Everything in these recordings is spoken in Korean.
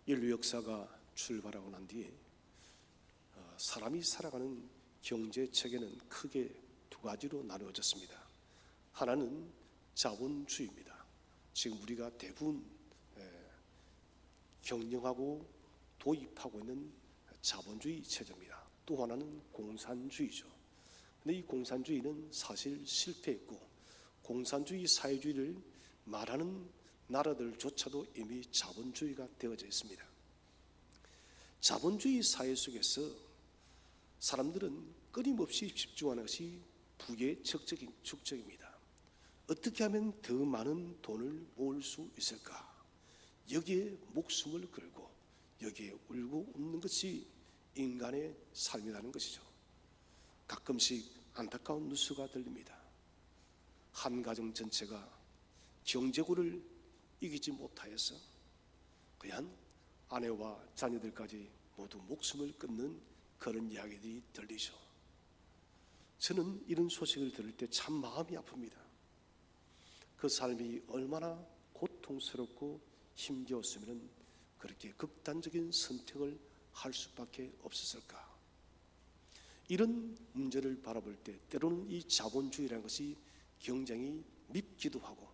인류 역사가 출발하고 난 뒤에 사람이 살아가는 경제 체계는 크게 두 가지로 나누어졌습니다. 하나는 자본주의입니다. 지금 우리가 대부분 경영하고 도입하고 있는 자본주의 체제입니다. 또 하나는 공산주의죠. 근데 이 공산주의는 사실 실패했고, 공산주의 사회주의를 말하는 나라들조차도 이미 자본주의가 되어져 있습니다. 자본주의 사회 속에서 사람들은 끊임없이 집중하는 것이 부의 축적입니다. 어떻게 하면 더 많은 돈을 모을 수 있을까? 여기에 목숨을 걸고 여기에 울고 웃는 것이 인간의 삶이라는 것이죠. 가끔씩 안타까운 뉴스가 들립니다. 한 가정 전체가 경제고를 이기지 못하여서 그냥 아내와 자녀들까지 모두 목숨을 끊는 그런 이야기들이 들리죠. 저는 이런 소식을 들을 때 참 마음이 아픕니다. 그 삶이 얼마나 고통스럽고 힘겨웠으면 그렇게 극단적인 선택을 할 수밖에 없었을까. 이런 문제를 바라볼 때 때로는 이 자본주의라는 것이 굉장히 밉기도 하고,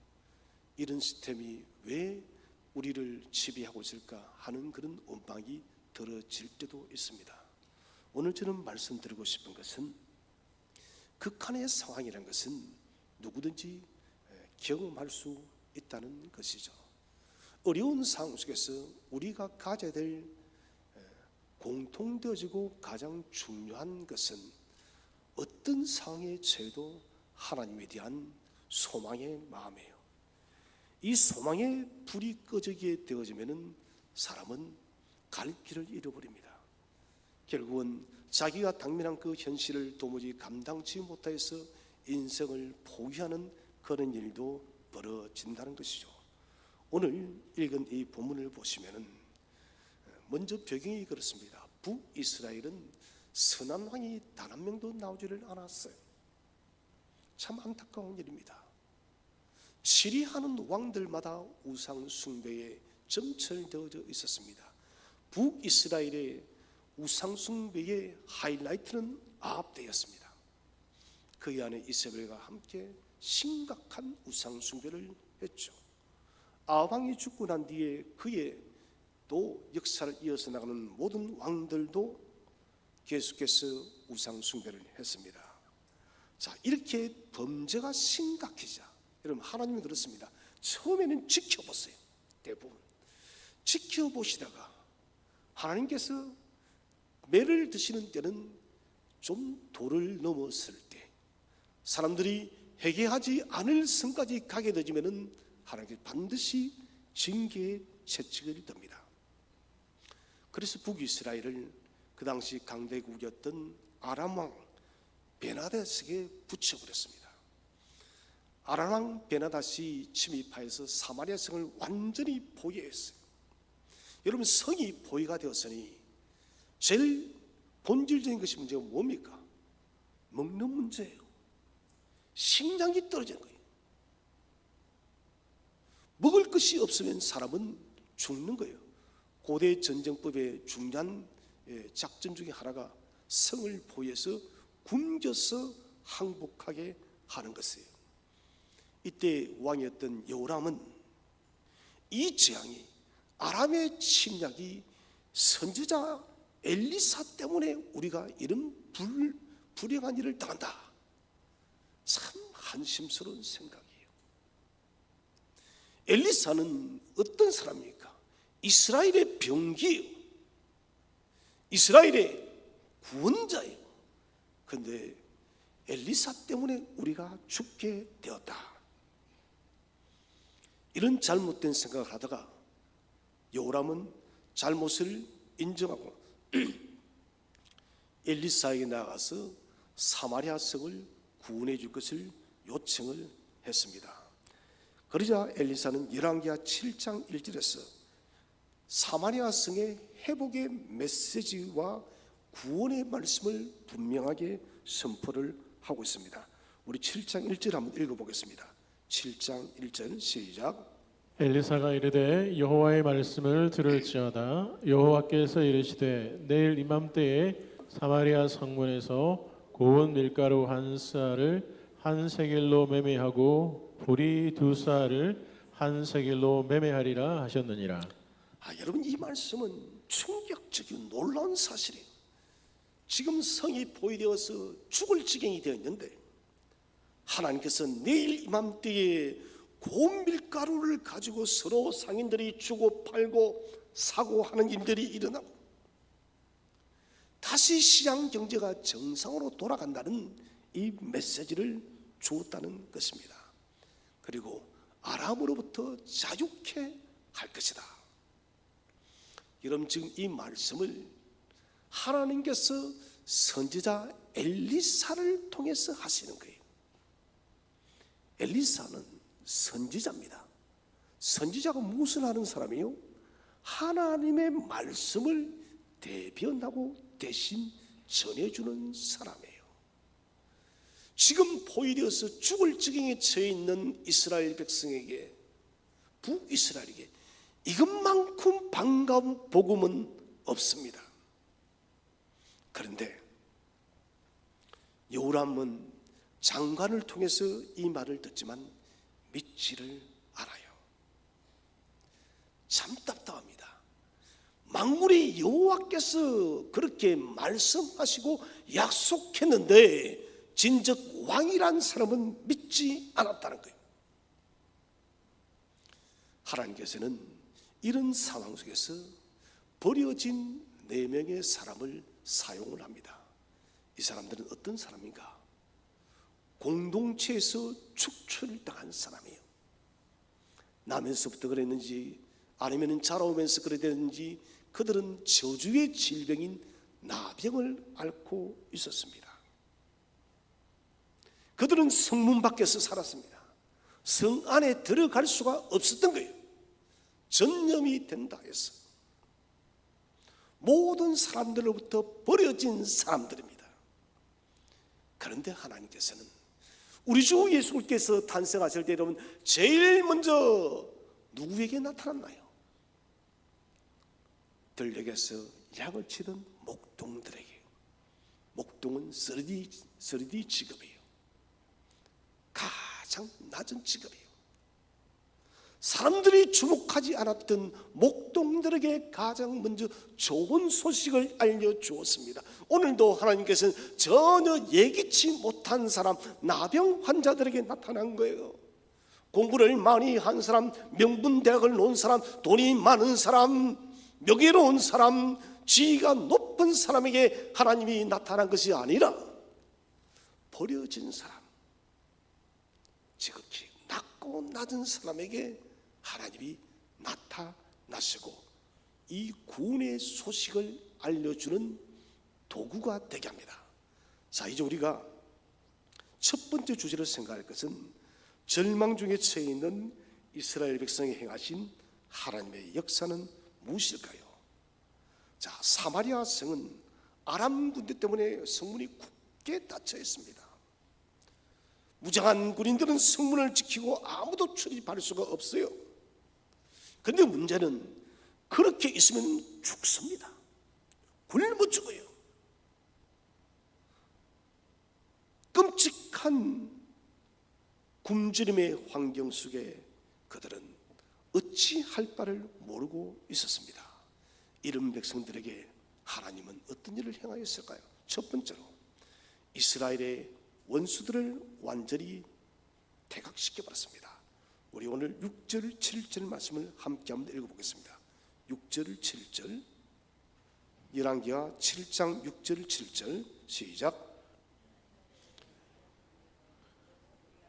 이런 시스템이 왜 우리를 지배하고 있을까 하는 그런 원망이 들어질 때도 있습니다. 오늘 저는 말씀드리고 싶은 것은, 극한의 상황이라는 것은 누구든지 경험할 수 있다는 것이죠. 어려운 상황 속에서 우리가 가져야 될 공통되어지고 가장 중요한 것은 어떤 상황에 처해도 하나님에 대한 소망의 마음이에요. 이 소망의 불이 꺼지게 되어지면 사람은 갈 길을 잃어버립니다. 결국은 자기가 당면한 그 현실을 도무지 감당치 못해서 인생을 포기하는 그런 일도 벌어진다는 것이죠. 오늘 읽은 이 본문을 보시면은 먼저 배경이 그렇습니다. 북이스라엘은 선한 왕이 단 한 명도 나오지를 않았어요. 참 안타까운 일입니다. 치리하는 왕들마다 우상 숭배에 점철되어져 있었습니다. 북이스라엘의 우상 숭배의 하이라이트는 아합되었습니다. 그의 아내 이세벨과 함께 심각한 우상 숭배를 했죠. 아합 왕이 죽고 난 뒤에 그의 또 역사를 이어서 나가는 모든 왕들도 계속해서 우상 숭배를 했습니다. 자, 이렇게 범죄가 심각해지자, 여러분, 하나님이 그렇습니다. 처음에는 지켜보세요. 대부분 지켜보시다가 하나님께서 매를 드시는 때는 좀 도를 넘었을 때, 사람들이 회개하지 않을 선까지 가게 되지면은 하나님께서 반드시 징계의 채찍을 듭니다. 그래서 북이스라엘을 그 당시 강대국이었던 아람 왕 베나닷에게 붙여버렸습니다. 아람 왕 베나닷이 침입하여서 사마리아 성을 완전히 포위했어요. 여러분, 성이 포위가 되었으니 제일 본질적인 것이 문제가 뭡니까? 먹는 문제예요. 식량이 떨어지는 거예요. 먹을 것이 없으면 사람은 죽는 거예요. 고대 전쟁법의 중요한 작전 중에 하나가 성을 포위해서 굶겨서 항복하게 하는 것이에요. 이때 왕이었던 여호람은 이 재앙이, 아람의 침략이 선지자 엘리사 때문에 우리가 이런 불행한 일을 당한다, 참 한심스러운 생각이에요. 엘리사는 어떤 사람입니까? 이스라엘의 병기예요. 이스라엘의 구원자예요. 그런데 엘리사 때문에 우리가 죽게 되었다, 이런 잘못된 생각을 하다가 여호람은 잘못을 인정하고 엘리사에게 나가서 사마리아 성을 구원해 줄 것을 요청을 했습니다. 그러자 엘리사는 열왕기하 7장 1절에서 사마리아 성의 회복의 메시지와 구원의 말씀을 분명하게 선포를 하고 있습니다. 우리 7장 1절 한번 읽어보겠습니다. 7장 1절 시작. 엘리사가 이르되 여호와의 말씀을 들을지어다. 여호와께서 이르시되 내일 이맘때에 사마리아 성문에서 고운 밀가루 한 쌀을 한 세겔로 매매하고 보리 두 쌀을 한 세겔로 매매하리라 하셨느니라. 여러분, 이 말씀은 충격적인 놀라운 사실이에요. 지금 성이 포위되어서 죽을 지경이 되어 있는데 하나님께서 내일 이맘때에 고운 밀가루를 가지고 서로 상인들이 주고 팔고 사고 하는 일들이 일어나고 다시 시장 경제가 정상으로 돌아간다는 이 메시지를 주었다는 것입니다. 그리고 아람으로부터 자유케 할 것이다. 여러분, 지금 이 말씀을 하나님께서 선지자 엘리사를 통해서 하시는 거예요. 엘리사는 선지자입니다. 선지자가 무엇을 하는 사람이요? 하나님의 말씀을 대변하고 대신 전해주는 사람이에요. 지금 포위되어서 죽을 지경에 처해 있는 이스라엘 백성에게, 북이스라엘에게 이것만큼 반가운 복음은 없습니다. 그런데 여호람은 장관을 통해서 이 말을 듣지만 믿지를 않아요. 참 답답합니다. 만군의 여호와께서 그렇게 말씀하시고 약속했는데 진즉 왕이란 사람은 믿지 않았다는 거예요. 하나님께서는 이런 상황 속에서 버려진 4명의 사람을 사용을 합니다. 이 사람들은 어떤 사람인가? 공동체에서 축출을 당한 사람이에요. 나면서부터 그랬는지 아니면 자라오면서 그래 됐는지 그들은 저주의 질병인 나병을 앓고 있었습니다. 그들은 성문 밖에서 살았습니다. 성 안에 들어갈 수가 없었던 거예요. 전염이 된다 해서 모든 사람들로부터 버려진 사람들입니다. 그런데 하나님께서는 우리 주 예수께서 탄생하실 때 여러분 제일 먼저 누구에게 나타났나요? 들녘에서 약을 치던 목동들에게. 목동은 쓰러디 직업이에요. 가장 낮은 직업이에요. 사람들이 주목하지 않았던 목동들에게 가장 먼저 좋은 소식을 알려주었습니다. 오늘도 하나님께서는 전혀 예기치 못한 사람, 나병 환자들에게 나타난 거예요. 공부를 많이 한 사람, 명문대학을 나온 사람, 돈이 많은 사람, 명예로운 사람, 지위가 높은 사람에게 하나님이 나타난 것이 아니라 버려진 사람, 지극히 낮고 낮은 사람에게 하나님이 나타나시고 이 구원의 소식을 알려주는 도구가 되게 합니다. 자, 이제 우리가 첫 번째 주제로 생각할 것은 절망 중에 처해 있는 이스라엘 백성이 행하신 하나님의 역사는 무엇일까요? 자, 사마리아 성은 아람 군대 때문에 성문이 굳게 닫혀 있습니다. 무장한 군인들은 성문을 지키고 아무도 출입할 수가 없어요. 그런데 문제는 그렇게 있으면 죽습니다. 굶어 죽어요. 끔찍한 굶주림의 환경 속에 그들은 어찌할 바를 모르고 있었습니다. 이런 백성들에게 하나님은 어떤 일을 행하였을까요? 첫 번째로 이스라엘의 원수들을 완전히 퇴각시켜버렸습니다. 우리 오늘 6절 7절 말씀을 함께 한번 읽어보겠습니다. 6절 7절 열왕기하 7장 6절 7절 시작.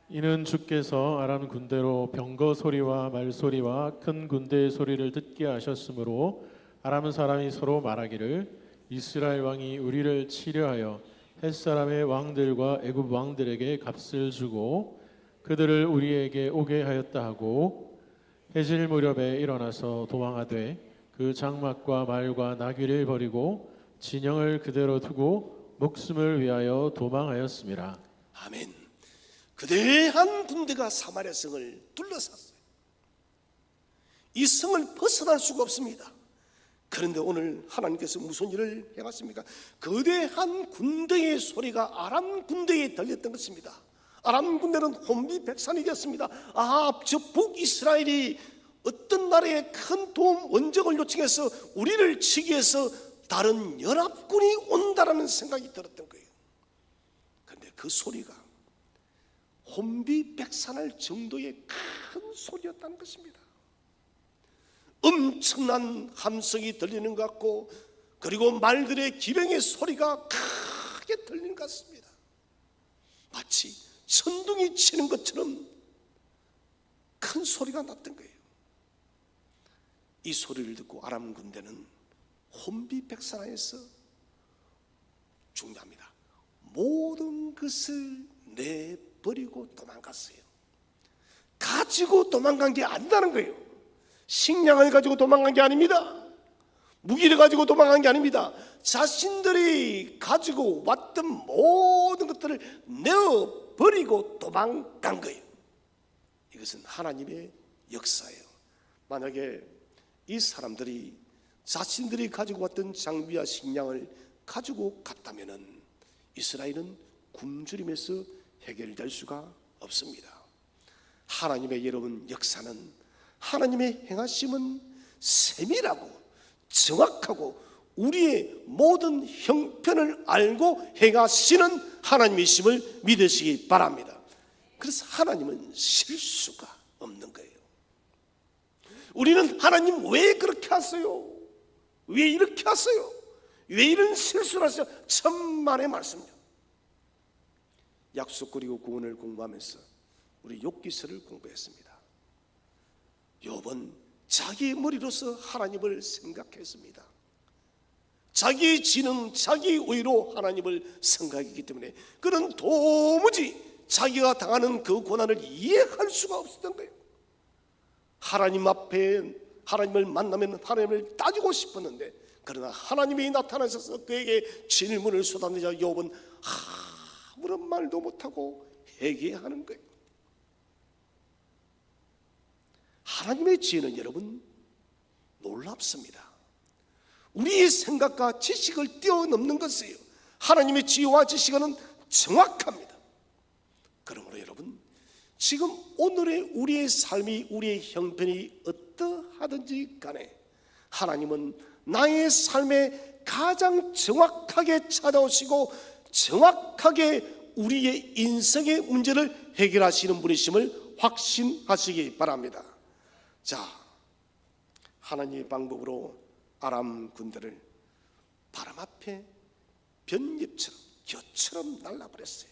이는 주께서 아람 군대로 병거 소리와 말 소리와 큰 군대의 소리를 듣게 하셨으므로 아람 사람이 서로 말하기를 이스라엘 왕이 우리를 치려하여 햇사람의 왕들과 애굽 왕들에게 값을 주고 그들을 우리에게 오게 하였다 하고 해질 무렵에 일어나서 도망하되 그 장막과 말과 나귀를 버리고 진영을 그대로 두고 목숨을 위하여 도망하였습니다. 아멘. 그대한 군대가 사마리아 성을 둘러쌌어요. 이 성을 벗어날 수가 없습니다. 그런데 오늘 하나님께서 무슨 일을 행하십니까? 거대한 군대의 소리가 아람 군대에 들렸던 것입니다. 아람 군대는 혼비백산이 되었습니다. 저 북이스라엘이 어떤 나라의 큰 도움 원정을 요청해서 우리를 치기 위해서 다른 연합군이 온다라는 생각이 들었던 거예요. 그런데 그 소리가 혼비백산할 정도의 큰 소리였다는 것입니다. 엄청난 함성이 들리는 것 같고, 그리고 말들의 기병의 소리가 크게 들리는 것 같습니다. 마치 천둥이 치는 것처럼 큰 소리가 났던 거예요. 이 소리를 듣고 아람 군대는 혼비백산하여서 중요합니다. 모든 것을 내버리고 도망갔어요. 가지고 도망간 게 아니다는 거예요. 식량을 가지고 도망간 게 아닙니다. 무기를 가지고 도망간 게 아닙니다. 자신들이 가지고 왔던 모든 것들을 내어버리고 도망간 거예요. 이것은 하나님의 역사예요. 만약에 이 사람들이 자신들이 가지고 왔던 장비와 식량을 가지고 갔다면 이스라엘은 굶주림에서 해결될 수가 없습니다. 하나님의 여러분 역사는, 하나님의 행하심은 세밀하고 정확하고 우리의 모든 형편을 알고 행하시는 하나님이심을 믿으시기 바랍니다. 그래서 하나님은 실수가 없는 거예요. 우리는 하나님 왜 그렇게 하세요? 왜 이렇게 하세요? 왜 이런 실수를 하세요? 천만의 말씀이요. 약속 그리고 구원을 공부하면서 우리 욥기서를 공부했습니다. 욥은 자기의 머리로서 하나님을 생각했습니다. 자기의 지능, 자기의 의로 하나님을 생각했기 때문에 그는 도무지 자기가 당하는 그 고난을 이해할 수가 없었던 거예요. 하나님 앞에 하나님을 만나면 하나님을 따지고 싶었는데, 그러나 하나님이 나타나셔서 그에게 질문을 쏟아내자 욥은 아무런 말도 못하고 회개하는 거예요. 하나님의 지혜는 여러분 놀랍습니다. 우리의 생각과 지식을 뛰어넘는 것이에요. 하나님의 지혜와 지식은 정확합니다. 그러므로 여러분, 지금 오늘의 우리의 삶이, 우리의 형편이 어떠하든지 간에 하나님은 나의 삶에 가장 정확하게 찾아오시고 정확하게 우리의 인생의 문제를 해결하시는 분이심을 확신하시기 바랍니다. 자, 하나님의 방법으로 아람 군대를 바람 앞에 변잎처럼 겨처럼 날라버렸어요.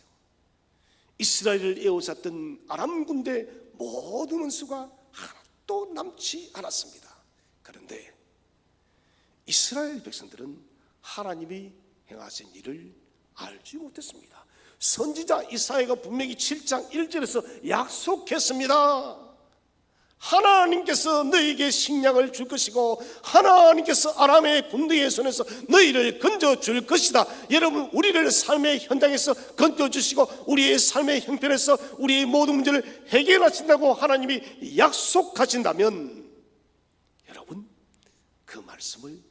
이스라엘을 에워쌌던 아람 군대 모든 원수가 하나도 남지 않았습니다. 그런데 이스라엘 백성들은 하나님이 행하신 일을 알지 못했습니다. 선지자 이사야가 분명히 7장 1절에서 약속했습니다. 하나님께서 너희에게 식량을 줄 것이고 하나님께서 아람의 군대의 손에서 너희를 건져줄 것이다. 여러분, 우리를 삶의 현장에서 건져주시고 우리의 삶의 형편에서 우리의 모든 문제를 해결하신다고 하나님이 약속하신다면 여러분, 그 말씀을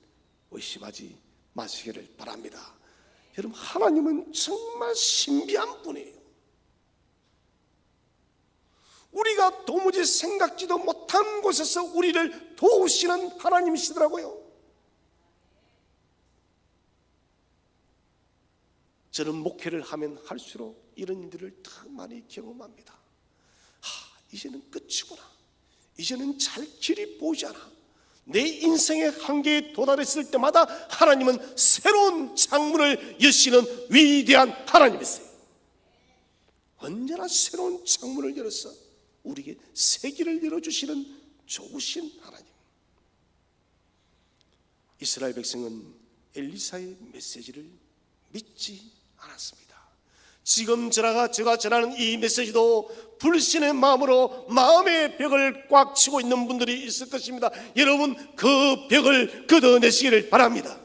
의심하지 마시기를 바랍니다. 여러분, 하나님은 정말 신비한 분이에요. 우리가 도무지 생각지도 못한 곳에서 우리를 도우시는 하나님이시더라고요. 저는 목회를 하면 할수록 이런 일들을 더 많이 경험합니다. 이제는 끝이구나. 이제는 잘 길이 보이지 않아. 내 인생의 한계에 도달했을 때마다 하나님은 새로운 창문을 여시는 위대한 하나님이세요. 언제나 새로운 창문을 열어서 우리에게 새 길을 열어주시는 좋으신 하나님. 이스라엘 백성은 엘리사의 메시지를 믿지 않았습니다. 지금 제가 전하는 이 메시지도 불신의 마음으로 마음의 벽을 꽉 치고 있는 분들이 있을 것입니다. 여러분, 그 벽을 걷어내시기를 바랍니다.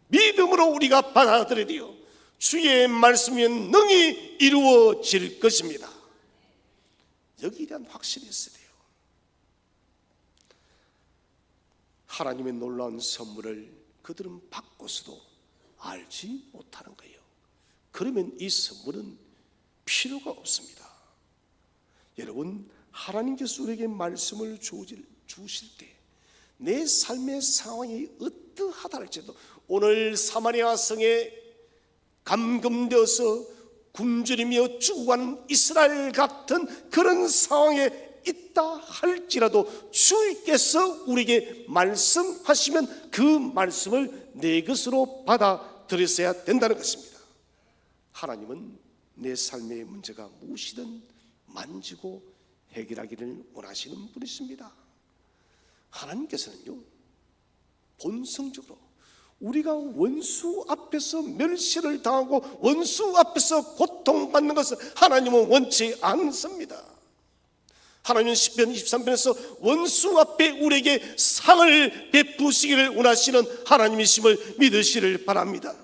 믿음으로 우리가 받아들여야 돼요. 주의 말씀이면 능히 이루어질 것입니다. 여기에 대한 확신이 있어야 돼요. 하나님의 놀라운 선물을 그들은 받고서도 알지 못하는 거예요. 그러면 이 선물은 필요가 없습니다. 여러분, 하나님께서 우리에게 말씀을 주실 때 내 삶의 상황이 어떠하다 할지라도 오늘 사마리아 성에 감금되어서 굶주리며 죽어가는 이스라엘 같은 그런 상황에 있다 할지라도 주께서 우리에게 말씀하시면 그 말씀을 내 것으로 받아들였어야 된다는 것입니다. 하나님은 내 삶의 문제가 무엇이든 만지고 해결하기를 원하시는 분이십니다. 하나님께서는요, 본성적으로 우리가 원수 앞에서 멸시를 당하고 원수 앞에서 고통받는 것을 하나님은 원치 않습니다. 하나님은 시편 23편에서 원수 앞에 우리에게 상을 베푸시기를 원하시는 하나님이심을 믿으시를 바랍니다.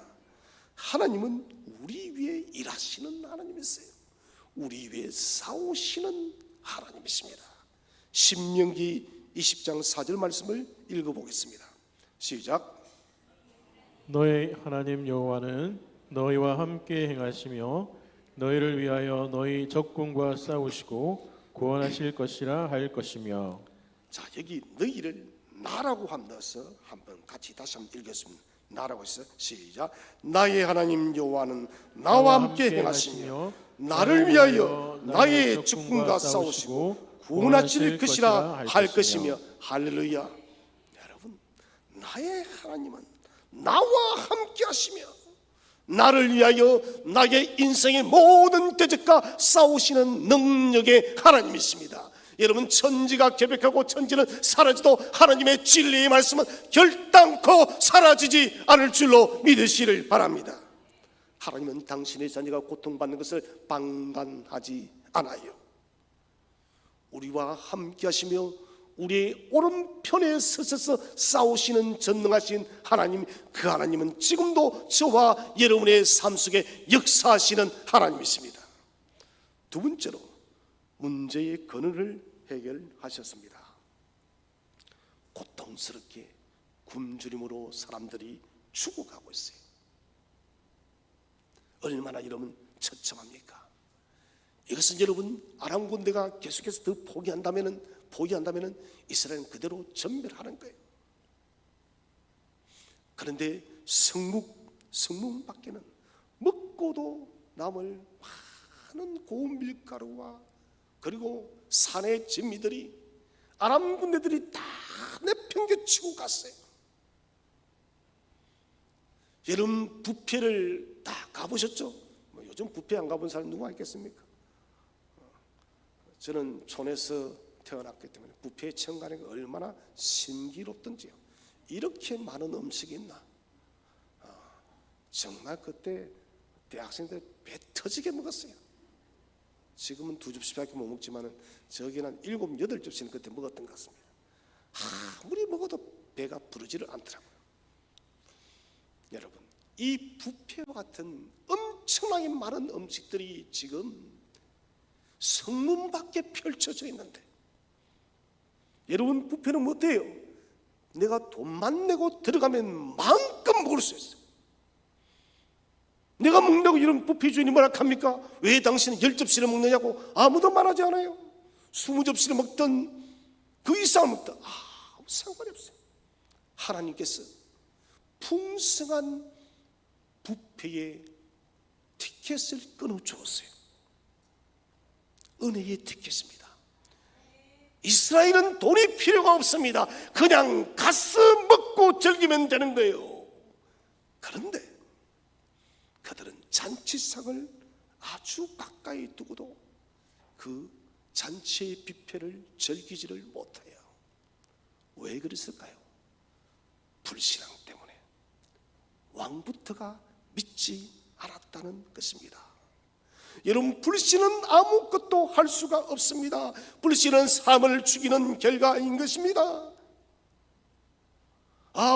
하나님은 우리 위에 일하시는 하나님이세요. 우리 위에 싸우시는 하나님이십니다. 신명기 20장 4절 말씀을 읽어보겠습니다. 시작. 너희 하나님 여호와는 너희와 함께 행하시며 너희를 위하여 너희 적군과 싸우시고 구원하실 것이라 할 것이며. 자, 여기 너희를 나라고 함넣어서 한번 같이 다시 한번 읽겠습니다. 나라고 해서 시작. 나의 하나님 여호와는 나와 함께 행하시며 나를 위하여 나의 적군과 싸우시고 구원하실 것이라 할 것이며. 할렐루야. 여러분, 나의 하나님은 나와 함께 하시며 나를 위하여 나의 인생의 모든 대적과 싸우시는 능력의 하나님이십니다. 여러분, 천지가 개벽하고 천지는 사라져도 하나님의 진리의 말씀은 결단코 사라지지 않을 줄로 믿으시를 바랍니다. 하나님은 당신의 자녀가 고통받는 것을 방관하지 않아요. 우리와 함께 하시며 우리의 오른편에 서셔서 싸우시는 전능하신 하나님, 그 하나님은 지금도 저와 여러분의 삶 속에 역사하시는 하나님이십니다. 두 번째로 문제의 근원을 해결하셨습니다. 고통스럽게 굶주림으로 사람들이 죽어가고 있어요. 얼마나 여러분 처참합니까? 이것은 여러분 아람 군대가 계속해서 더 포기한다면은 이스라엘은 그대로 전멸하는 거예요. 그런데 성문 밖에는 먹고도 남을 많은 고운 밀가루와 그리고 산의 진미들이 아람 군대들이 다 내팽개치고 갔어요. 여러분 뷔페를 다 가보셨죠? 요즘 뷔페 안 가본 사람 누가 있겠습니까? 저는 촌에서 태어났기 때문에 뷔페에 처음 가는 게 얼마나 신기롭던지요. 이렇게 많은 음식이 있나? 정말 그때 대학생들 배 터지게 먹었어요. 지금은 2접시밖에 못 먹지만은 저기는 한 7, 8접시는 그때 먹었던 것 같습니다. 아무리 먹어도 배가 부르지를 않더라고요. 여러분, 이 뷔페와 같은 엄청나게 많은 음식들이 지금 성문 밖에 펼쳐져 있는데, 여러분 뷔페는 뭐 어때요? 내가 돈만 내고 들어가면 마음껏 먹을 수 있어요. 내가 먹는다고 이런 뷔페 주인이 뭐라 합니까? 왜 당신은 10접시를 먹느냐고 아무도 말하지 않아요. 20접시를 먹든 그 이상을 먹든 아무 상관이 없어요. 하나님께서 풍성한 뷔페의 티켓을 끊어주었어요. 은혜의 티켓입니다. 이스라엘은 돈이 필요가 없습니다. 그냥 가서 먹고 즐기면 되는 거예요. 그런데 그들은 잔치상을 아주 가까이 두고도 그 잔치의 뷔페를 즐기지를 못해요. 왜 그랬을까요? 불신앙 때문에. 왕부터가 믿지 않았다는 것입니다. 여러분, 불신은 아무것도 할 수가 없습니다. 불신은 삶을 죽이는 결과인 것입니다.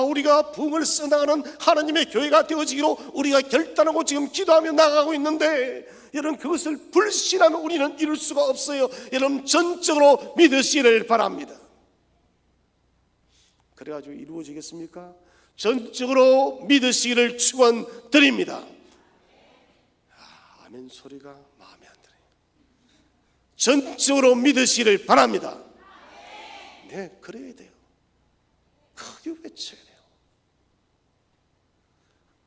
우리가 부흥을 써나가는 하나님의 교회가 되어지기로 우리가 결단하고 지금 기도하며 나가고 있는데, 여러분 그것을 불신하는 우리는 이룰 수가 없어요. 여러분 전적으로 믿으시기를 바랍니다. 그래가지고 이루어지겠습니까? 전적으로 믿으시기를 축원드립니다. 아멘 소리가 마음에 안 드네요. 전적으로 믿으시기를 바랍니다. 네, 그래야 돼요. 크게 외쳐야 돼요.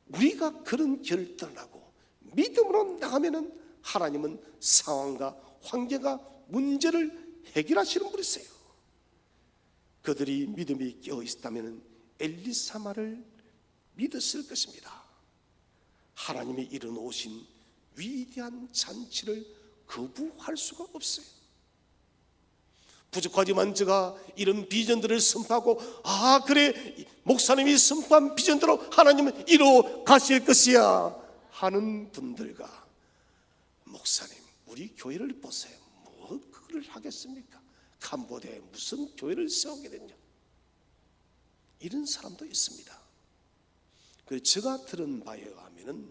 우리가 그런 결단을 하고 믿음으로 나가면은 하나님은 상황과 환경과 문제를 해결하시는 분이세요. 그들이 믿음이 깨어 있었다면 엘리사마를 믿었을 것입니다. 하나님이 이뤄놓으신 위대한 잔치를 거부할 수가 없어요. 부족하지만 제가 이런 비전들을 선포하고 그래 목사님이 선포한 비전대로 하나님은 이루어 가실 것이야 하는 분들과 목사님 우리 교회를 보세요. 뭐 그걸 하겠습니까? 캄보디아에 무슨 교회를 세우게 됐냐? 이런 사람도 있습니다. 그래서 제가 들은 바에 의하면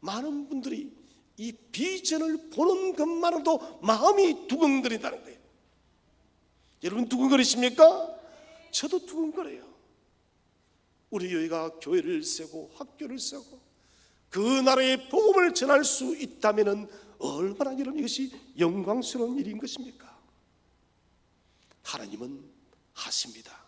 많은 분들이 이 비전을 보는 것만으로도 마음이 두근거린다는 거예요. 여러분 두근거리십니까? 저도 두근거려요. 우리 교회가 교회를 세우고 학교를 세우고 그 나라의 복음을 전할 수 있다면 얼마나 여러분 이것이 영광스러운 일인 것입니까? 하나님은 하십니다.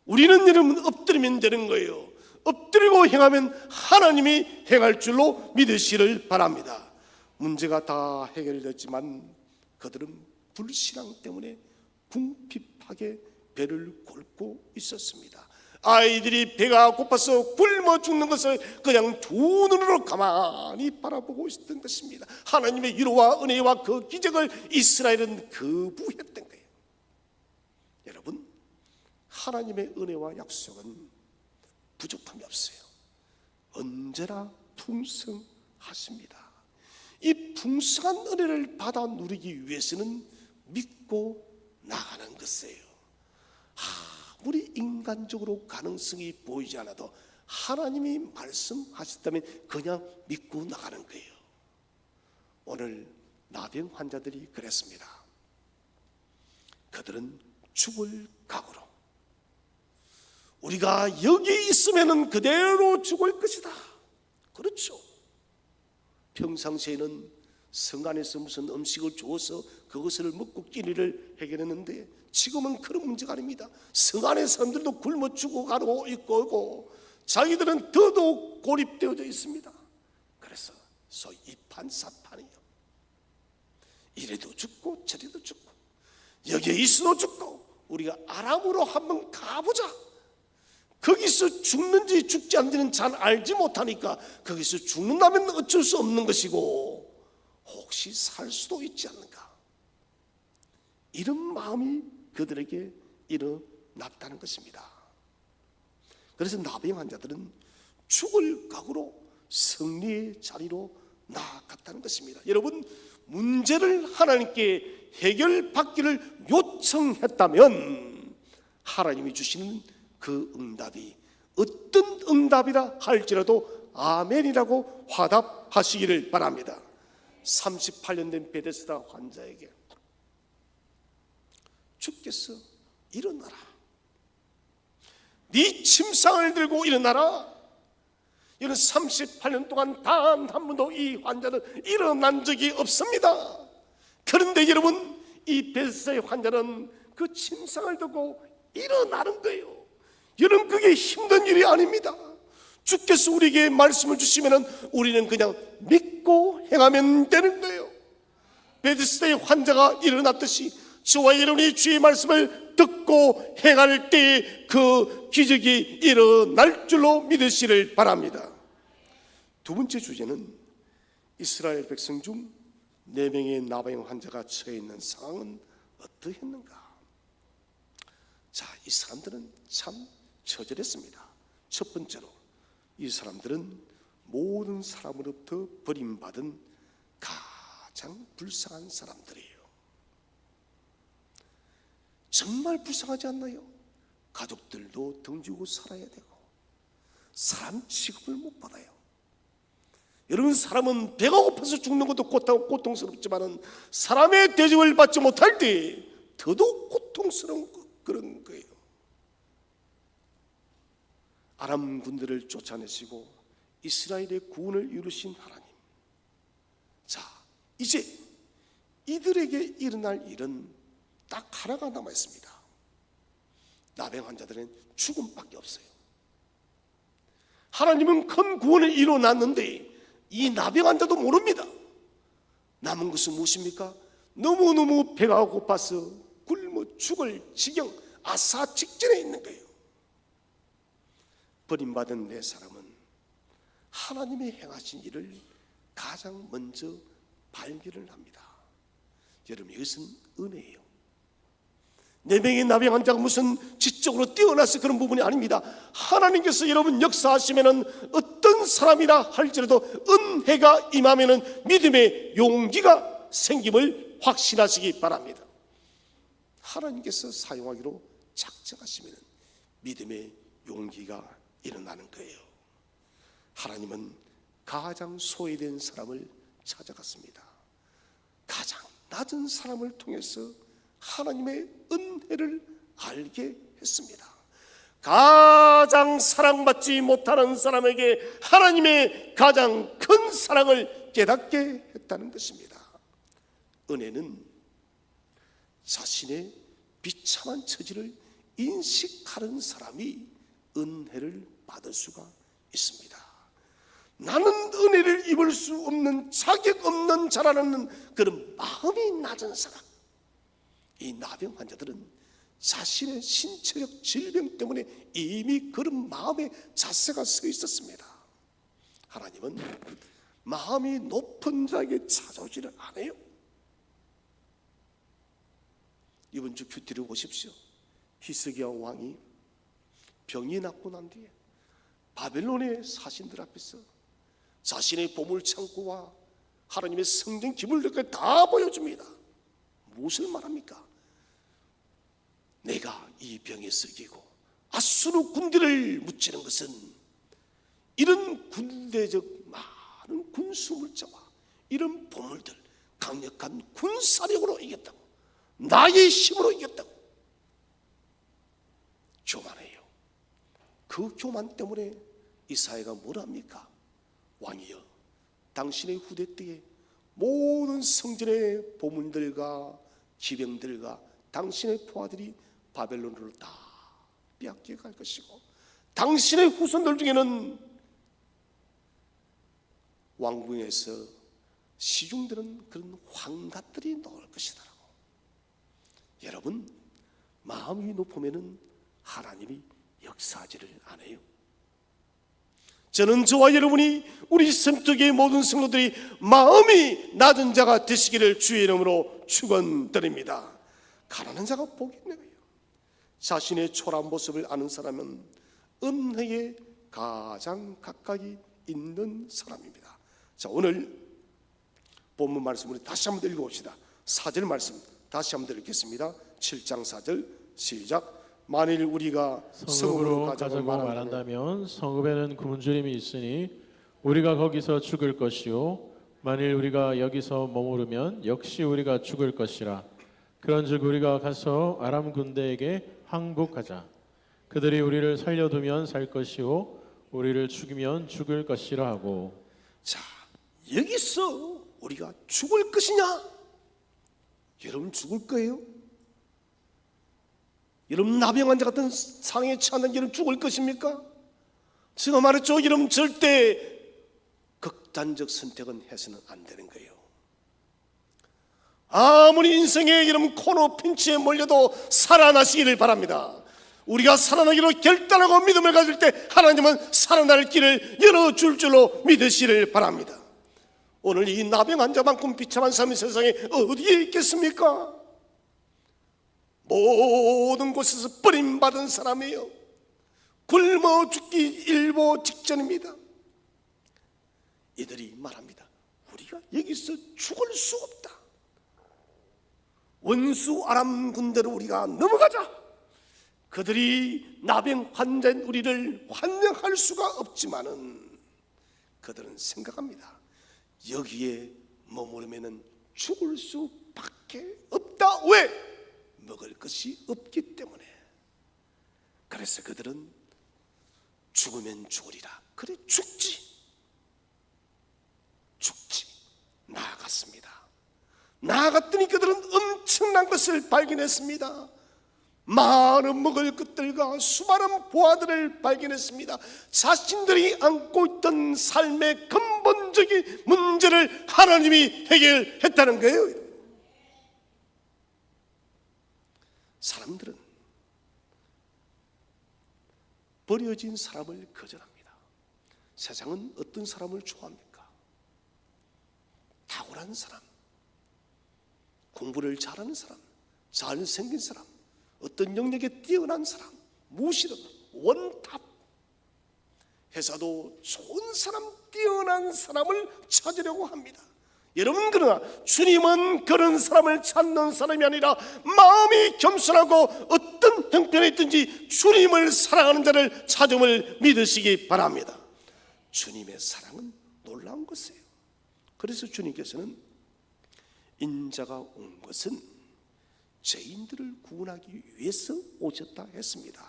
우리는 여러분 엎드리면 되는 거예요. 엎드리고 행하면 하나님이 행할 줄로 믿으시기를 바랍니다. 문제가 다 해결됐지만 그들은 불신앙 때문에 궁핍하게 배를 곪고 있었습니다. 아이들이 배가 고파서 굶어 죽는 것을 그냥 두 눈으로 가만히 바라보고 있었던 것입니다. 하나님의 위로와 은혜와 그 기적을 이스라엘은 거부했던 거예요. 여러분, 하나님의 은혜와 약속은 부족함이 없어요. 언제나 풍성하십니다. 이 풍성한 은혜를 받아 누리기 위해서는 믿고 나가는 것이에요. 아무리 인간적으로 가능성이 보이지 않아도 하나님이 말씀하셨다면 그냥 믿고 나가는 거예요. 오늘 나병 환자들이 그랬습니다. 그들은 죽을 각오로 우리가 여기 있으면 그대로 죽을 것이다. 그렇죠. 평상시에는 성 안에서 무슨 음식을 주어서 그것을 먹고 끼니를 해결했는데 지금은 그런 문제가 아닙니다. 성 안의 사람들도 굶어 죽어가고 있고 자기들은 더더욱 고립되어져 있습니다. 그래서 소위 이판사판이요. 이래도 죽고 저래도 죽고 여기에 있어도 죽고 우리가 아람으로 한번 가보자. 거기서 죽는지 죽지 않는지는 잘 알지 못하니까 거기서 죽는다면 어쩔 수 없는 것이고 혹시 살 수도 있지 않는가, 이런 마음이 그들에게 일어났다는 것입니다. 그래서 나병 환자들은 죽을 각오로 승리의 자리로 나아갔다는 것입니다. 여러분, 문제를 하나님께 해결받기를 요청했다면 하나님이 주시는 그 응답이 어떤 응답이라 할지라도 아멘이라고 화답하시기를 바랍니다. 38년 된 베데스다 환자에게 주께서 일어나라, 네 침상을 들고 일어나라. 이런 38년 동안 단 한 번도 이 환자는 일어난 적이 없습니다. 그런데 여러분, 이 베데스다의 환자는 그 침상을 들고 일어나는 거예요. 여러분, 그게 힘든 일이 아닙니다. 주께서 우리에게 말씀을 주시면 우리는 그냥 믿고 행하면 되는 거예요. 베데스다의 환자가 일어났듯이 저와 여러분이 주의 말씀을 듣고 행할 때 그 기적이 일어날 줄로 믿으시를 바랍니다. 두 번째 주제는 이스라엘 백성 중 4명의 나병 환자가 처해 있는 상황은 어떠했는가? 자, 이 사람들은 참 처절했습니다. 첫 번째로, 이 사람들은 모든 사람으로부터 버림받은 가장 불쌍한 사람들이에요. 정말 불쌍하지 않나요? 가족들도 등지고 살아야 되고 사람 취급을 못 받아요. 여러분, 사람은 배가 고파서 죽는 것도 고통스럽지만 사람의 대접을 받지 못할 때 더더욱 고통스러운 그런 거예요. 아람 군대를 쫓아내시고 이스라엘의 구원을 이루신 하나님. 자, 이제 이들에게 일어날 일은 딱 하나가 남아 있습니다. 나병 환자들은 죽음밖에 없어요. 하나님은 큰 구원을 이루어놨는데 이 나병 환자도 모릅니다. 남은 것은 무엇입니까? 너무너무 배가 고파서 굶어 죽을 지경, 아사 직전에 있는 거예요. 버림받은 내 사람은 하나님의 행하신 일을 가장 먼저 발견을 합니다. 여러분, 이것은 은혜예요. 4명의 나병 환자가 무슨 지적으로 뛰어나서 그런 부분이 아닙니다. 하나님께서 여러분 역사하시면은 어떤 사람이나 할지라도 은혜가 임하면은 믿음의 용기가 생김을 확신하시기 바랍니다. 하나님께서 사용하기로 작정하시면은 믿음의 용기가 일어나는 거예요. 하나님은 가장 소외된 사람을 찾아갔습니다. 가장 낮은 사람을 통해서 하나님의 은혜를 알게 했습니다. 가장 사랑받지 못하는 사람에게 하나님의 가장 큰 사랑을 깨닫게 했다는 것입니다. 은혜는 자신의 비참한 처지를 인식하는 사람이 은혜를 받을 수가 있습니다. 나는 은혜를 입을 수 없는 자격 없는 자라는 그런 마음이 낮은 사람, 이 나병 환자들은 자신의 신체적 질병 때문에 이미 그런 마음의 자세가 서 있었습니다. 하나님은 마음이 높은 자에게 찾아오지를 않아요. 이번 주 큐티를 보십시오. 히스기야 왕이 병이 낫고 난 뒤에 바벨론의 사신들 앞에서 자신의 보물 창고와 하나님의 성전 기물들까지 다 보여줍니다. 무엇을 말합니까? 내가 이 병에 썩이고 아수르 군대를 무찌른 것은 이런 군대적 많은 군수물자와 이런 보물들, 강력한 군사력으로 이겼다고, 나의 힘으로 이겼다고 교만해요. 그 교만 때문에 이사야가 뭘 합니까? 왕이여, 당신의 후대 때에 모든 성전의 보물들과 기병들과 당신의 부하들이 바벨론으로 다 빼앗겨 갈 것이고, 당신의 후손들 중에는 왕궁에서 시중되는 그런 환갑들이 나올 것이다라고. 여러분, 마음이 높으면은 하나님이 역사하지를 않아요. 저는 저와 여러분이 우리 섬뜩의 모든 성도들이 마음이 낮은 자가 되시기를 주의 이름으로 축원드립니다. 가난한 자가 복이 있는 거예요. 자신의 초라한 모습을 아는 사람은 은혜에 가장 가까이 있는 사람입니다. 자, 오늘 본문 말씀을 다시 한번 읽어봅시다. 4절 말씀 다시 한번 읽겠습니다. 7장 4절 시작. 만일 우리가 성읍으로 가자고 말한다면 성읍에는 굶주림이 있으니 우리가 거기서 죽을 것이요 만일 우리가 여기서 머무르면 역시 우리가 죽을 것이라. 그런즉 우리가 가서 아람 군대에게 항복하자. 그들이 우리를 살려두면 살 것이요 우리를 죽이면 죽을 것이라 하고. 자, 여기서 우리가 죽을 것이냐? 여러분 죽을 거예요? 여러분 나병 환자 같은 상황에 처한다는 여러분 죽을 것입니까? 제가 말했죠. 여러분 절대 극단적 선택은 해서는 안 되는 거예요. 아무리 인생에 여러분 코너 핀치에 몰려도 살아나시기를 바랍니다. 우리가 살아나기로 결단하고 믿음을 가질 때 하나님은 살아날 길을 열어줄 줄로 믿으시기를 바랍니다. 오늘 이 나병 환자만큼 비참한 삶이 세상에 어디에 있겠습니까? 모든 곳에서 버림받은 사람이에요. 굶어 죽기 일보 직전입니다. 이들이 말합니다. 우리가 여기서 죽을 수 없다. 원수 아람 군대로 우리가 넘어가자. 그들이 나병 환자인 우리를 환영할 수가 없지만은 그들은 생각합니다. 여기에 머무르면은 죽을 수밖에 없다. 왜? 먹을 것이 없기 때문에. 그래서 그들은 죽으면 죽으리라. 그래 죽지. 나아갔습니다. 나아갔더니 그들은 엄청난 것을 발견했습니다. 많은 먹을 것들과 수많은 보화들을 발견했습니다. 자신들이 안고 있던 삶의 근본적인 문제를 하나님이 해결했다는 거예요. 사람들은 버려진 사람을 거절합니다. 세상은 어떤 사람을 좋아합니까? 탁월한 사람, 공부를 잘하는 사람, 잘생긴 사람, 어떤 영역에 뛰어난 사람, 무엇이든 원탑. 회사도 좋은 사람, 뛰어난 사람을 찾으려고 합니다. 여러분, 그러나 주님은 그런 사람을 찾는 사람이 아니라 마음이 겸손하고 어떤 형편에 있든지 주님을 사랑하는 자를 찾음을 믿으시기 바랍니다. 주님의 사랑은 놀라운 것이에요. 그래서 주님께서는 인자가 온 것은 죄인들을 구원하기 위해서 오셨다 했습니다.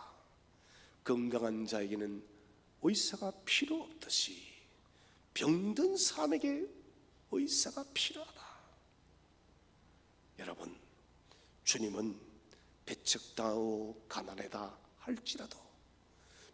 건강한 자에게는 의사가 필요 없듯이 병든 사람에게 의사가 필요하다. 여러분, 주님은 배척당하고 가난하다 할지라도,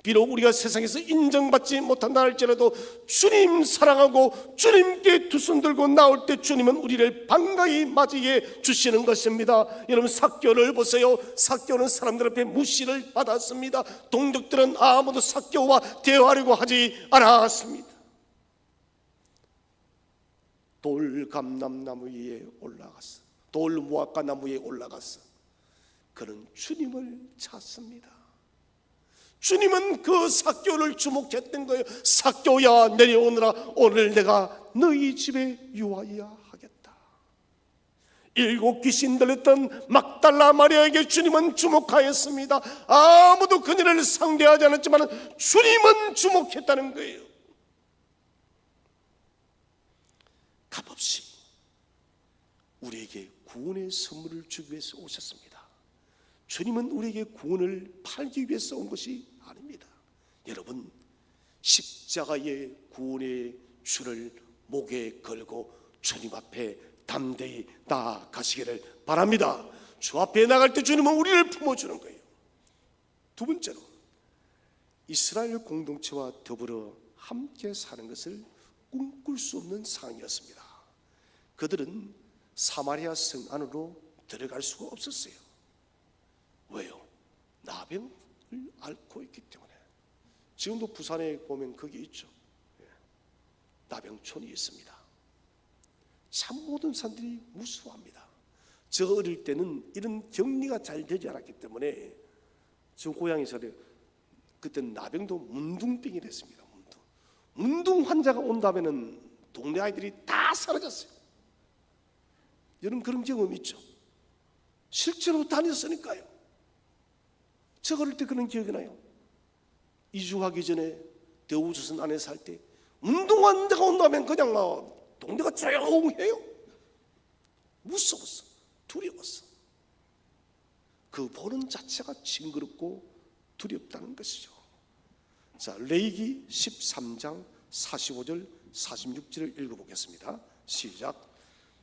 비록 우리가 세상에서 인정받지 못한다 할지라도 주님 사랑하고 주님께 두 손 들고 나올 때 주님은 우리를 반가이 맞이해 주시는 것입니다. 여러분, 삭개오를 보세요. 삭개오는 사람들 앞에 무시를 받았습니다. 동족들은 아무도 삭개오와 대화하려고 하지 않았습니다. 돌감람나무 위에 올라갔어. 돌무화과 나무 위에 올라갔어. 그는 주님을 찾습니다. 주님은 그 삭개오를 주목했던 거예요. 삭개오야, 내려오너라. 오늘 내가 너희 집에 유하여야 하겠다. 7 귀신 들렸던 막달라 마리아에게 주님은 주목하였습니다. 아무도 그녀를 상대하지 않았지만 주님은 주목했다는 거예요. 값없이 우리에게 구원의 선물을 주기 위해서 오셨습니다. 주님은 우리에게 구원을 팔기 위해서 온 것이 아닙니다. 여러분, 십자가의 구원의 줄을 목에 걸고 주님 앞에 담대히 나아가시기를 바랍니다. 주 앞에 나갈 때 주님은 우리를 품어주는 거예요. 두 번째로, 이스라엘 공동체와 더불어 함께 사는 것을 꿈꿀 수 없는 상황이었습니다. 그들은 사마리아 성 안으로 들어갈 수가 없었어요. 왜요? 나병을 앓고 있기 때문에. 지금도 부산에 보면 거기 있죠. 나병촌이 있습니다. 참 모든 사람들이 무서워합니다. 저 어릴 때는 이런 격리가 잘 되지 않았기 때문에 저 고향에서 그때는 나병도 문둥병이라 했습니다. 문둥 환자가 온다면은 동네 아이들이 다 사라졌어요. 여러분, 그런 경험 있죠? 실제로 다녔으니까요. 저 어릴 때 그런 기억이 나요. 이주하기 전에 대우조선 안에 살 때 문둥 환자가 온다면 그냥 동네가 조용해요. 무서웠어. 두려웠어. 그 보는 자체가 징그럽고 두렵다는 것이죠. 자, 레위기 13장 45절 46절을 읽어보겠습니다. 시작.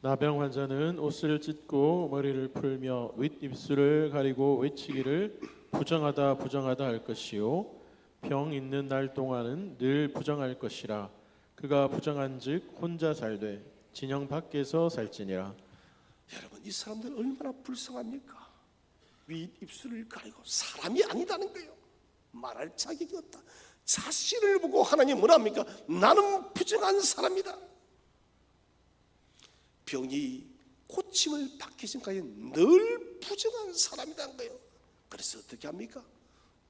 나병 환자는 옷을 찢고 머리를 풀며 윗입술을 가리고 외치기를 부정하다 부정하다 할 것이요 병 있는 날 동안은 늘 부정할 것이라. 그가 부정한즉 혼자 살되 진영 밖에서 살지니라. 여러분, 이 사람들 얼마나 불쌍합니까? 윗입술을 가리고 사람이 아니다는 거예요. 말할 자격이 없다. 자신을 보고 하나님 뭐라 합니까? 나는 부정한 사람이다. 병이 고침을 받기 전까지 늘 부정한 사람이라는 거예요. 그래서 어떻게 합니까?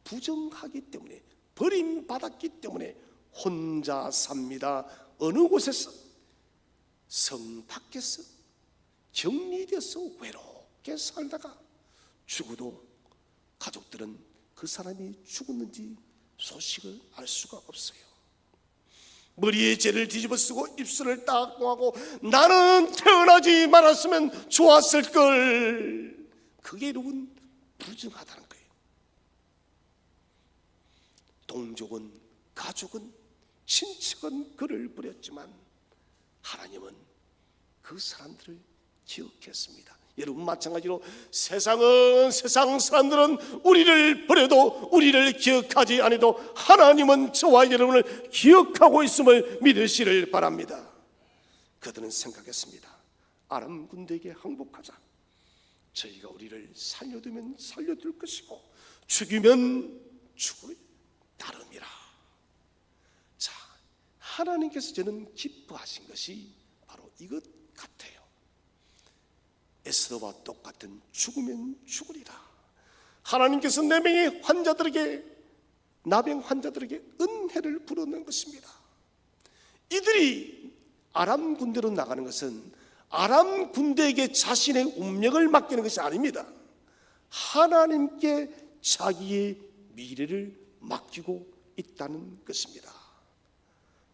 부정하기 때문에, 버림받았기 때문에 혼자 삽니다. 어느 곳에서? 성 밖에서 격리돼서 외롭게 살다가 죽어도 가족들은 그 사람이 죽었는지 소식을 알 수가 없어요. 머리에 죄를 뒤집어 쓰고 입술을 따끔하고 나는 태어나지 말았으면 좋았을 걸. 그게 여러분 부정하다는 거예요. 동족은 가족은, 친척은 그를 버렸지만 하나님은 그 사람들을 기억했습니다. 여러분, 마찬가지로 세상 사람들은 우리를 버려도 우리를 기억하지 않아도 하나님은 저와 여러분을 기억하고 있음을 믿으시를 바랍니다. 그들은 생각했습니다. 아람 군대에게 항복하자. 저희가 우리를 살려두면 살려둘 것이고 죽이면 죽을 따름이라. 자, 하나님께서 저는 기뻐하신 것이 바로 이것 같아요. 에스더와 똑같은 죽으면 죽으리라. 하나님께서 나병 환자들에게 은혜를 부르는 것입니다. 이들이 아람 군대로 나가는 것은 아람 군대에게 자신의 운명을 맡기는 것이 아닙니다. 하나님께 자기의 미래를 맡기고 있다는 것입니다.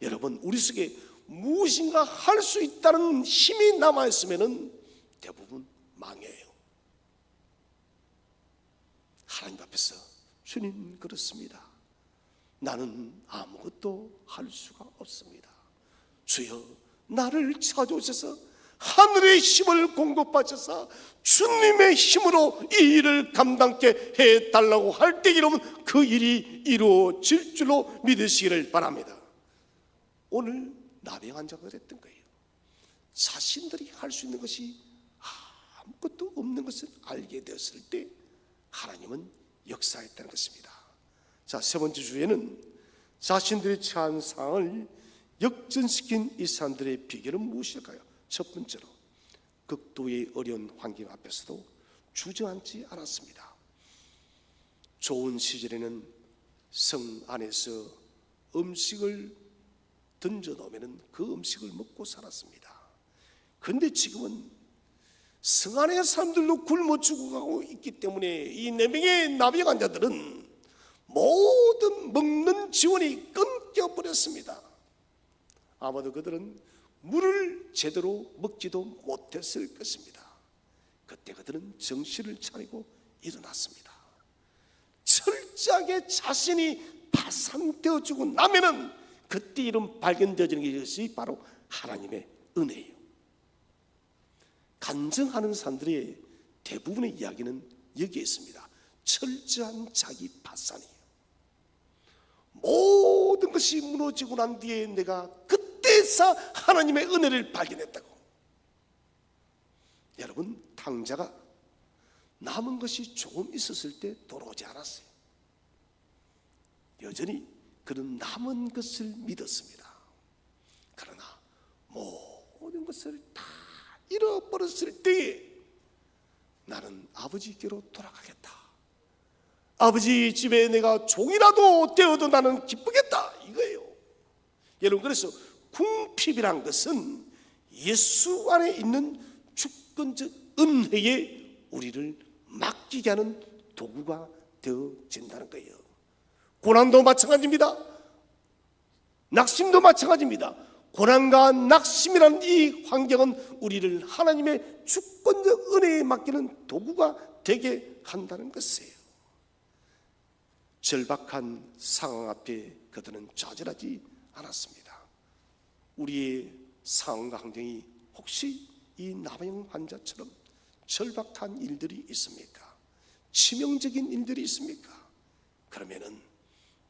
여러분, 우리 속에 무엇인가 할 수 있다는 힘이 남아있으면 대부분 망해요. 하나님 앞에서 주님, 그렇습니다. 나는 아무것도 할 수가 없습니다. 주여, 나를 찾아오셔서 하늘의 힘을 공급하셔서 주님의 힘으로 이 일을 감당케 해달라고 할 때 여러분, 그 일이 이루어질 줄로 믿으시기를 바랍니다. 오늘 나병 환자가 그랬던 거예요. 자신들이 할 수 있는 것이 아무것도 없는 것을 알게 되었을 때 하나님은 역사했다는 것입니다. 자, 세 번째 주에는 자신들이 처한 상황을 역전시킨 이 사람들의 비결은 무엇일까요? 첫 번째로, 극도의 어려운 환경 앞에서도 주저앉지 않았습니다. 좋은 시절에는 성 안에서 음식을 던져놓으면 그 음식을 먹고 살았습니다. 그런데 지금은 성 안의 사람들도 굶어 죽어가고 있기 때문에 이 4명의 나병 환자들은 모든 먹는 지원이 끊겨버렸습니다. 아마도 그들은 물을 제대로 먹지도 못했을 것입니다. 그때 그들은 정신을 차리고 일어났습니다. 철저하게 자신이 파산되어지고 나면은 그때 이름 발견되어지는 것이 바로 하나님의 은혜예요. 간증하는 사람들의 대부분의 이야기는 여기에 있습니다. 철저한 자기 파산이에요. 모든 것이 무너지고 난 뒤에 내가 그때서 하나님의 은혜를 발견했다고. 여러분, 탕자가 남은 것이 조금 있었을 때 돌아오지 않았어요. 여전히 그는 남은 것을 믿었습니다. 그러나 모든 것을 다 잃어버렸을 때에 나는 아버지께로 돌아가겠다. 아버지 집에 내가 종이라도 되어도 나는 기쁘겠다, 이거예요. 여러분, 그래서 궁핍이란 것은 예수 안에 있는 주권적 은혜에 우리를 맡기게 하는 도구가 되어진다는 거예요. 고난도 마찬가지입니다. 낙심도 마찬가지입니다. 고난과 낙심이라는 이 환경은 우리를 하나님의 주권적 은혜에 맡기는 도구가 되게 한다는 것이에요. 절박한 상황 앞에 그들은 좌절하지 않았습니다. 우리의 상황과 환경이 혹시 이 나병 환자처럼 절박한 일들이 있습니까? 치명적인 일들이 있습니까? 그러면은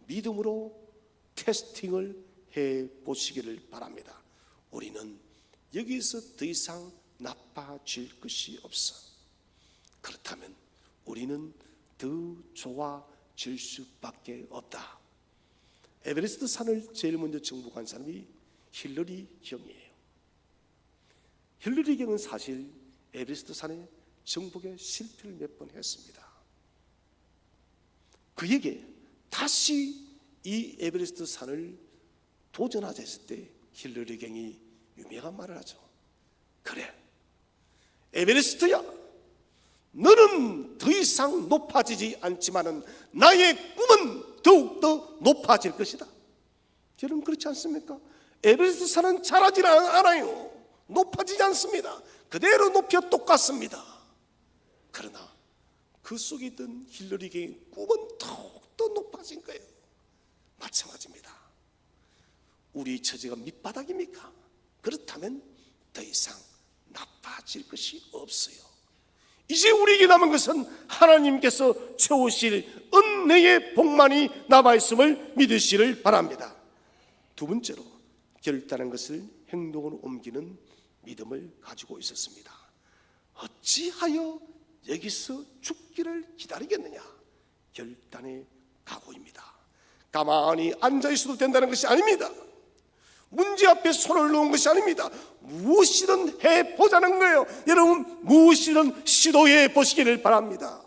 믿음으로 테스팅을 해보시기를 바랍니다. 우리는 여기서 더 이상 나빠질 것이 없어. 그렇다면 우리는 더 좋아질 수밖에 없다. 에베레스트 산을 제일 먼저 정복한 사람이 힐러리 경이에요. 힐러리 경은 사실 에베레스트 산의 정복에 실패를 몇 번 했습니다. 그에게 다시 이 에베레스트 산을 도전하자 했을 때 힐러리 경이 유명한 말을 하죠. 그래, 에베레스트야, 너는 더 이상 높아지지 않지만은 나의 꿈은 더욱더 높아질 것이다. 여러분, 그렇지 않습니까? 에베레스트 산은 자라지 않아요. 높아지지 않습니다. 그대로 높여 똑같습니다. 그러나 그 속에 있던 힐러리 경의 꿈은 더욱더 높아진 거예요. 마찬가지입니다. 우리 처지가 밑바닥입니까? 그렇다면 더 이상 나빠질 것이 없어요. 이제 우리에게 남은 것은 하나님께서 채우실 은혜의 복만이 남아있음을 믿으시를 바랍니다. 두 번째로 결단한 것을 행동으로 옮기는 믿음을 가지고 있었습니다. 어찌하여 여기서 죽기를 기다리겠느냐? 결단의 각오입니다. 가만히 앉아있어도 된다는 것이 아닙니다. 문제 앞에 손을 놓은 것이 아닙니다. 무엇이든 해보자는 거예요. 여러분, 무엇이든 시도해 보시기를 바랍니다.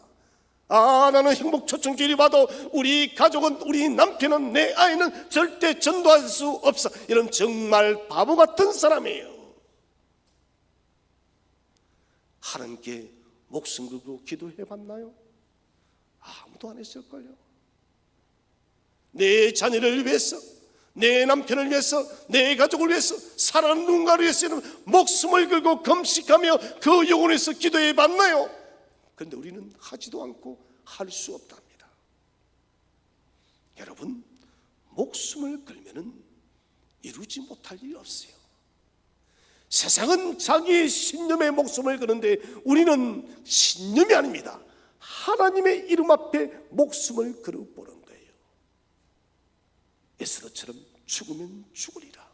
나는 행복초청주일이 와도 우리 가족은, 우리 남편은, 내 아이는 절대 전도할 수 없어. 이런 정말 바보 같은 사람이에요. 하나님께 목숨 걸고 기도해 봤나요? 아무도 안 했을걸요. 내 자녀를 위해서, 내 남편을 위해서, 내 가족을 위해서, 사랑하는 누군가를 위해서는 목숨을 걸고 금식하며 그 영혼에서 기도해 봤나요? 그런데 우리는 하지도 않고 할 수 없답니다. 여러분, 목숨을 걸면은 이루지 못할 일이 없어요. 세상은 자기의 신념에 목숨을 거는데 우리는 신념이 아닙니다. 하나님의 이름 앞에 목숨을 걸어보는 거예요. 에스더처럼 죽으면 죽으리라.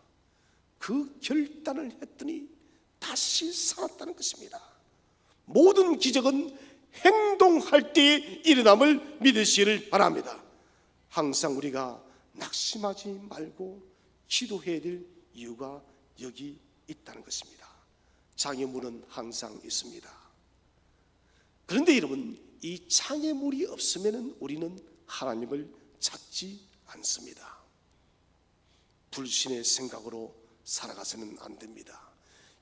그 결단을 했더니 다시 살았다는 것입니다. 모든 기적은 행동할 때에 일어남을 믿으시기를 바랍니다. 항상 우리가 낙심하지 말고 기도해야 될 이유가 여기 있다는 것입니다. 장애물은 항상 있습니다. 그런데 여러분, 이 장애물이 없으면 우리는 하나님을 찾지 않습니다. 불신의 생각으로 살아가서는 안 됩니다.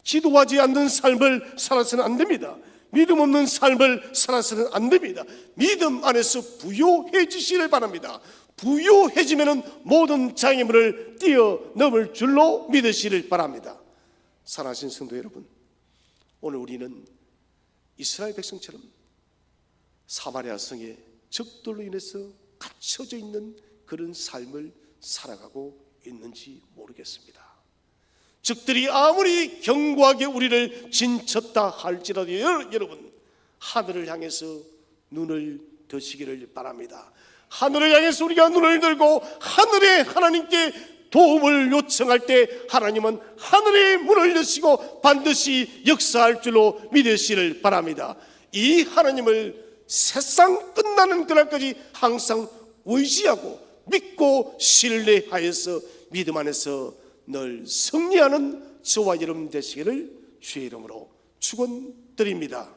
기도하지 않는 삶을 살아서는 안 됩니다. 믿음 없는 삶을 살아서는 안 됩니다. 믿음 안에서 부요해지시길 바랍니다. 부요해지면 모든 장애물을 뛰어넘을 줄로 믿으시길 바랍니다. 사랑하신 성도 여러분, 오늘 우리는 이스라엘 백성처럼 사마리아 성에 적들로 인해서 갇혀져 있는 그런 삶을 살아가고 있는지 모르겠습니다. 적들이 아무리 견고하게 우리를 진쳤다 할지라도 여러분, 하늘을 향해서 눈을 드시기를 바랍니다. 하늘을 향해서 우리가 눈을 들고 하늘의 하나님께 도움을 요청할 때 하나님은 하늘의 문을 여시고 반드시 역사할 줄로 믿으시기를 바랍니다. 이 하나님을 세상 끝나는 그날까지 항상 의지하고 믿고 신뢰하여서 믿음 안에서 늘 승리하는 저와 여러분 되시기를 주의 이름으로 축원드립니다.